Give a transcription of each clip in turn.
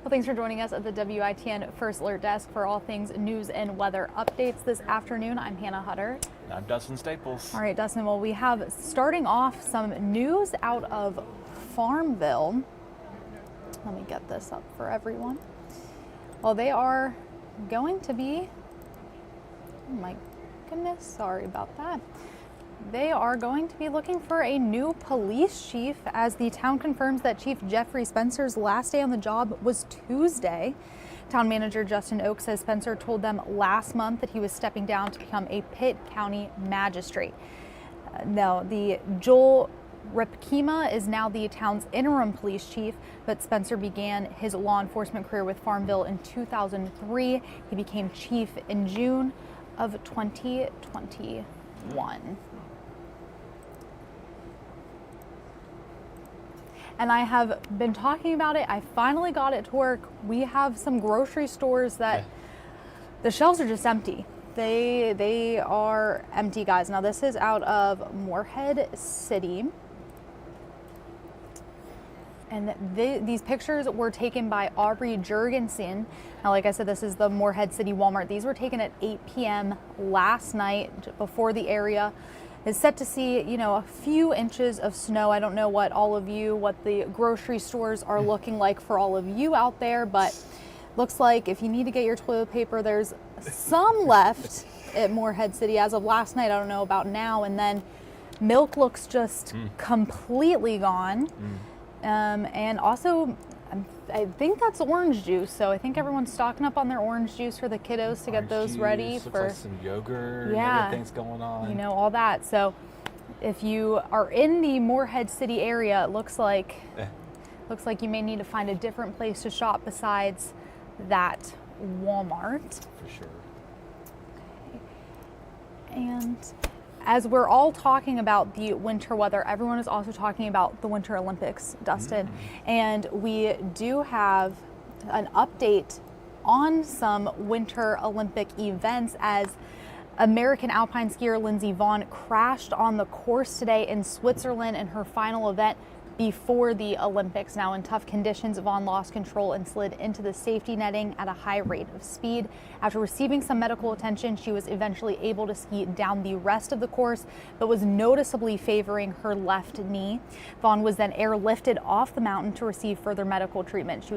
Well, thanks for joining us at the WITN First Alert Desk for all things news and weather updates this afternoon. I'm Hannah Hutter. And I'm Dustin Staples. All right, Dustin, well, we have starting off some news out of Farmville. Let me get this up for everyone. Well, they are going to be, oh my goodness, sorry about that. They are going to be looking for a new police chief as the town confirms that Chief Jeffrey Spencer's last day on the job was Tuesday. Town manager Justin Oak says Spencer told them last month that he was stepping down to become a Pitt County magistrate. Now, the Joel Ripkema is now the town's interim police chief, but Spencer began his law enforcement career with Farmville in 2003. He became chief in June of 2021. And I have been talking about it. I finally got it to work. We have some grocery stores that the shelves are just empty. They are empty, guys. Now this is out of Morehead City. And these pictures were taken by Aubrey Jurgensen. Now, like I said, this is the Morehead City Walmart. These were taken at 8 p.m. last night before the area is set to see, you know, a few inches of snow. I don't know what the grocery stores are looking like for all of you out there, but looks like if you need to get your toilet paper, there's some left at Morehead City as of last night. I don't know about now. And then milk looks just completely gone. And also, I think that's orange juice. So I think everyone's stocking up on their orange juice for the kiddos to get those ready for like some yogurt. Yeah, everything's going on. You know, all that. So if you are in the Morehead City area, it looks like you may need to find a different place to shop besides that Walmart. For sure. Okay. And as we're all talking about the winter weather, everyone is also talking about the Winter Olympics, Dustin. And we do have an update on some Winter Olympic events as American alpine skier Lindsey Vonn crashed on the course today in Switzerland in her final event before the Olympics. Now, in tough conditions, Vonn lost control and slid into the safety netting at a high rate of speed. After receiving some medical attention, she was eventually able to ski down the rest of the course, but was noticeably favoring her left knee. Vonn was then airlifted off the mountain to receive further medical treatment. She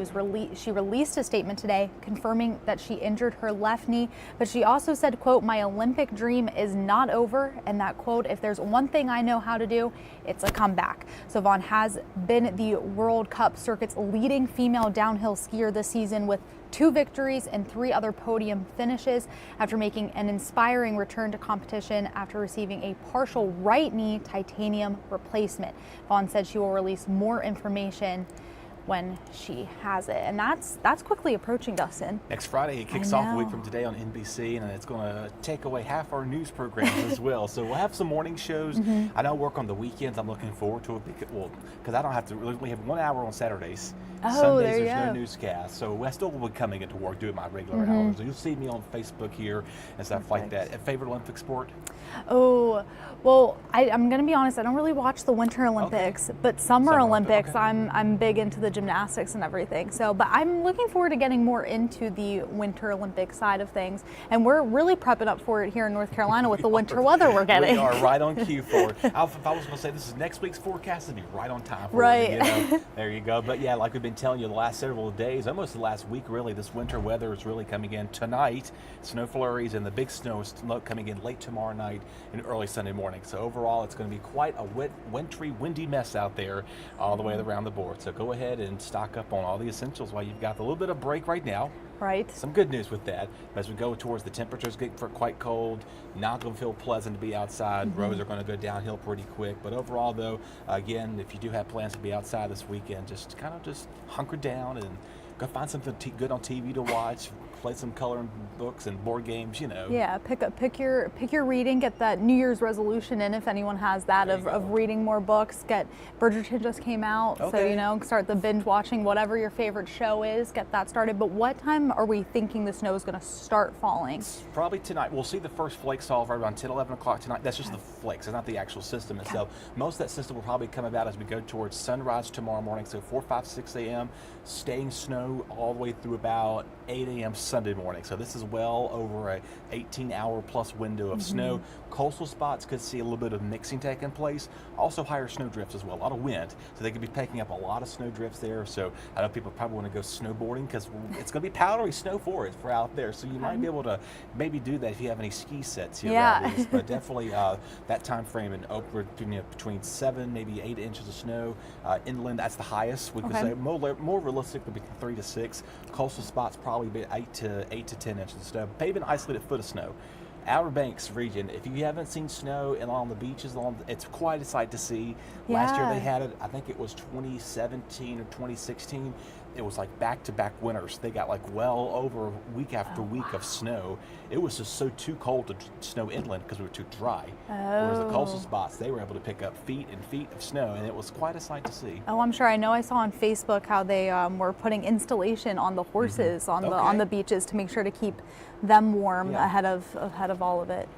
released a statement today confirming that she injured her left knee, but she also said, quote, "My Olympic dream is not over," and that, quote, "If there's one thing I know how to do, it's a comeback." So Vonn has been the World Cup circuit's leading female downhill skier this season with 2 victories and 3 other podium finishes after making an inspiring return to competition after receiving a partial right knee titanium replacement. Vonn said she will release more information when she has it, and that's quickly approaching, Dustin. Next Friday it kicks off a week from today on NBC, and it's going to take away half our news programs as well. So we'll have some morning shows. I know I work on the weekends. I'm looking forward to it because I don't have to. We have 1 hour on Saturdays. Sundays there's no newscast, so I still will be coming into work doing my regular hours. You'll see me on Facebook here and stuff like that. A favorite Olympic sport? Oh, well, I'm going to be honest. I don't really watch the Winter Olympics, but Summer Olympics, I'm big into the gymnastics and everything. So, but I'm looking forward to getting more into the Winter Olympic side of things, and we're really prepping up for it here in North Carolina with the winter weather we're getting. We are right on cue for it. If I was going to say this is next week's forecast, it'd be right on time for it. You know? There you go. But yeah, like we've been telling you the last several days, almost the last week really, this winter weather is really coming in tonight. Snow flurries and the big snow is coming in late tomorrow night and early Sunday morning. So overall, it's going to be quite a wet, wintry, windy mess out there all the way around the board. So go ahead and stock up on all the essentials while you've got a little bit of break right now. Right. Some good news with that. As we go towards the temperatures getting quite cold, not going to feel pleasant to be outside. Roads are going to go downhill pretty quick. But overall, though, again, if you do have plans to be outside this weekend, just hunker down and go find something good on TV to watch. Play some coloring books and board games, you know. Yeah, pick your reading. Get that New Year's resolution in if anyone has that of reading more books. Bridgerton just came out, so you know, start the binge watching whatever your favorite show is. Get that started. But what time are we thinking the snow is going to start falling? Probably tonight. We'll see the first flakes fall right around 10, 11 o'clock tonight. That's just the flakes. It's not the actual system itself. Most of that system will probably come about as we go towards sunrise tomorrow morning. So 4, 5, 6 a.m. Staying snow snow all the way through about 8 a.m. Sunday morning. So this is well over a 18-hour plus window of snow. Coastal spots could see a little bit of mixing taking place. Also higher snow drifts as well, a lot of wind. So they could be picking up a lot of snow drifts there. So I know people probably want to go snowboarding because it's going to be powdery snow for out there. So you might be able to maybe do that if you have any ski sets here around these. But definitely that time frame and upward, between 7, maybe 8 inches of snow. Inland, that's the highest. We could say more realistic would be 3 to 6. Coastal spots probably be 8 to 10 inches of snow. Pavement isolated foot of snow. Outer Banks region, if you haven't seen snow and on the beaches, it's quite a sight to see. Last year they had it, I think it was 2017 or 2016. It was like back-to-back winters. They got like well over week after week of snow. It was just too cold to snow inland because we were too dry. Whereas the coastal spots, they were able to pick up feet and feet of snow, and it was quite a sight to see. Oh, I'm sure. I know I saw on Facebook how they were putting installation on the horses on the beaches to make sure to keep them warm ahead of all of it.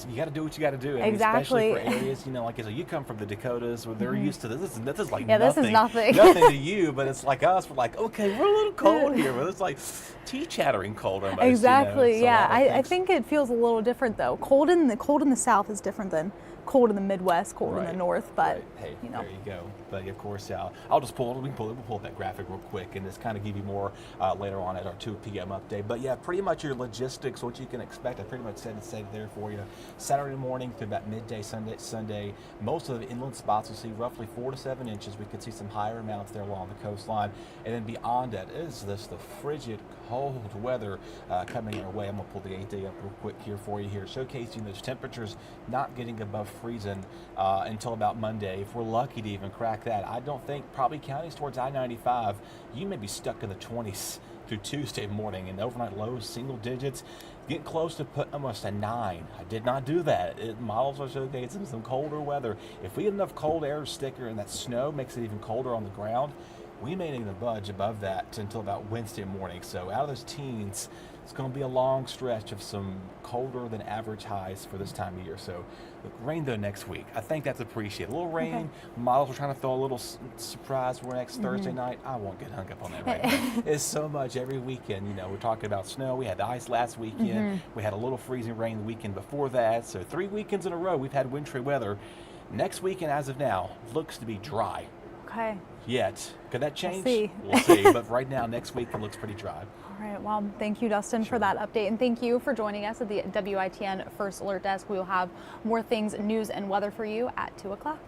You got to do what you got to do. Exactly. Especially for areas, like you come from the Dakotas where they're used to this. This is like this is nothing. Nothing to you, but it's like us. We're like, okay, we're a little cold here, but it's like tea chattering cold almost. Exactly. So I think it feels a little different though. Cold in the South is different than cold in the Midwest, cold in the North. But hey, there you go. But of course, I'll just pull up that graphic real quick and just kind of give you more later on at our 2 p.m. update. But yeah, pretty much your logistics, what you can expect, I pretty much said it there for you. Saturday morning through about midday Sunday, most of the inland spots will see roughly 4 to 7 inches. We could see some higher amounts there along the coastline. And then beyond that is the frigid, cold weather coming our way. I'm going to pull the 8-day up real quick here for you here, showcasing those temperatures not getting above freezing until about Monday. If we're lucky to even crack that. I don't think, probably counties towards I-95, you may be stuck in the 20s through Tuesday morning, and overnight lows, single digits, getting close to put almost a 9. I did not do that. Models are showcasing some colder weather. If we get enough cold air sticker and that snow makes it even colder on the ground, we may not even budge above that until about Wednesday morning. So out of those teens, it's going to be a long stretch of some colder than average highs for this time of year. So look, rain though next week. I think that's appreciated. A little rain. Models are trying to throw a little surprise for next Thursday night. I won't get hung up on that right now. It's so much every weekend. We're talking about snow. We had the ice last weekend. We had a little freezing rain the weekend before that. So 3 weekends in a row we've had wintry weather. Next weekend, as of now, looks to be dry. Okay. Yet. Could that change? We'll see. But right now, next week, it looks pretty dry. All right. Well, thank you, Dustin, for that update. And thank you for joining us at the WITN First Alert Desk. We will have more things, news and weather for you at 2 o'clock.